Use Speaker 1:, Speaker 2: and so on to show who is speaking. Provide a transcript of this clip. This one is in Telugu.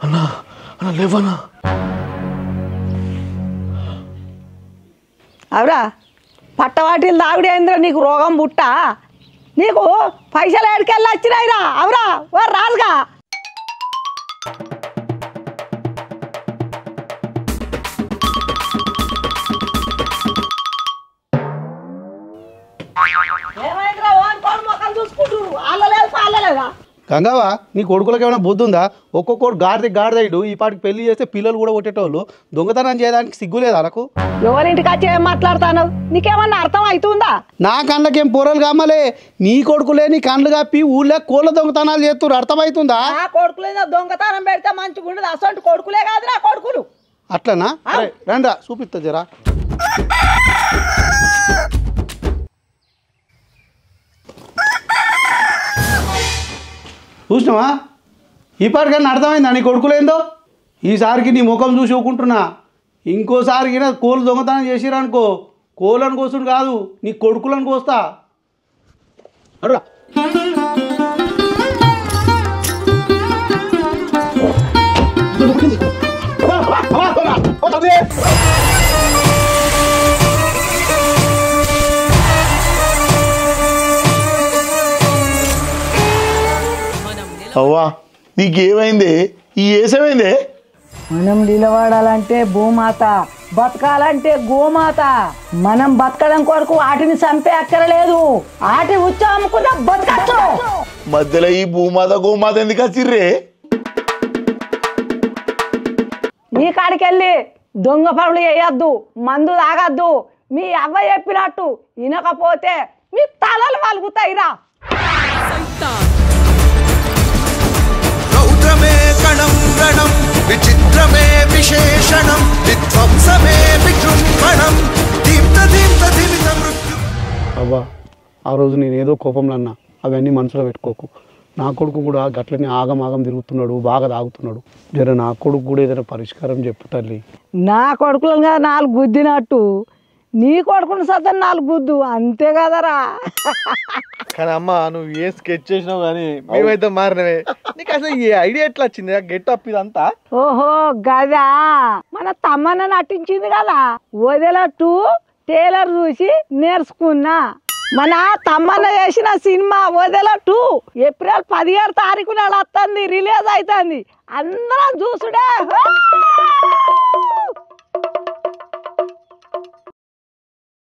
Speaker 1: అన్నా అన్న లేవన్నా.
Speaker 2: అవురా పట్టవాటిలు తాగుడేంద్ర నీకు రోగం పుట్ట నీకు పైసలు ఏడికెళ్ళి వచ్చినాయిరా అవురా ఓ రాజుగా
Speaker 1: గంగావా నీ కొడుకులకు ఏమైనా బుద్ధి ఉందా? ఒక్కొక్కడు గాడిదైడు ఈ పాటికి పెళ్లి చేస్తే పిల్లలు కూడా కొట్టేటోళ్ళు. దొంగతనం చేయడానికి సిగ్గులేదా నాకు?
Speaker 2: ఎవరింటికి వచ్చి ఏం మాట్లాడతాను? నీకేమన్నా అర్థం అవుతుందా?
Speaker 1: నా కళ్ళకేం పొరలు కమ్మలే, నీ కొడుకులే నీ కళ్ళు కప్పి ఊళ్ళో కోళ్ళ దొంగతనాలు చేస్తున్నారు. అర్థమవుతుందా?
Speaker 2: నా కొడుకులేదో దొంగతనం పెడితే మంచిగా ఉండదు. అసలు కొడుకులే కాదు నా కొడుకులు.
Speaker 1: అట్లనా? రండా చూపిస్తా జరా. చూసినావా? ఈ పాటికన్నా అర్థమైందా నీ కొడుకులేందో? ఈసారికి నీ ముఖం చూసి ఊకుంటున్నా. ఇంకోసారికి కోళ్ళు దొంగతనం చేసిరనుకో, కోళ్ళను కోసుడు కాదు నీ కొడుకులను కోస్తా. అడురా.
Speaker 3: అవ్వా నీకేమైంది? ఈ ఏసమైందే?
Speaker 2: మనం నిలబడాలంటే భూమాత, బతకాలంటే గోమాత. మనం బతకడం కొరకు వాటిని చంపే అక్కరలేదు. ఆటి ఉచ్చాముకున్న బతకచ్చు.
Speaker 3: మధ్యలో ఈ భూమాత గోమాత ఎందుకు వచ్చిర్రే?
Speaker 2: నీ కాడికెళ్ళి దొంగ పనులు వేయద్దు, మందు తాగద్దు. మీ అవ్వ చెప్పినట్టు వినకపోతే మీ తలలు వలుగుతాయిరా.
Speaker 4: విచిత్రమే విశేషణం విధ్వంసమే విజృంభణం దీప్త దీప్త దీప్త మృత్యు.
Speaker 1: అవ్వా ఆ రోజు నేనేదో కోపంలో అన్నా, అవన్నీ మనసులో పెట్టుకోకు. నా కొడుకు కూడా గట్లనే ఆగం తిరుగుతున్నాడు, బాగా తాగుతున్నాడు. జర నా కొడుకు కూడా ఏదైనా పరిష్కారం చెప్పు తల్లి.
Speaker 2: నా కొడుకులుగా 4 గుద్దినట్టు నీ కొడుకుని సత్తం 4 గుద్దు, అంతే కదరా.
Speaker 5: కానీ అమ్మ నువ్వు ఏ స్కెచ్ చేసినావు కానీ మేమైతే మారినవే. నీకు అసలు ఈ ఐడియా ఎట్లా వచ్చింది? గెట్ అప్ ఇదంతా?
Speaker 2: ఓహో గదా, మన తమ్మన్న నటించింది కదా వదిలట్టు టేలర్ చూసి నేర్చుకున్నా. మన తమ్మన్న చేసిన సినిమా వదిలట్టు ఏప్రిల్ 17 తారీఖు నాడు వస్తుంది, రిలీజ్ అవుతుంది. అందరం చూసుడే.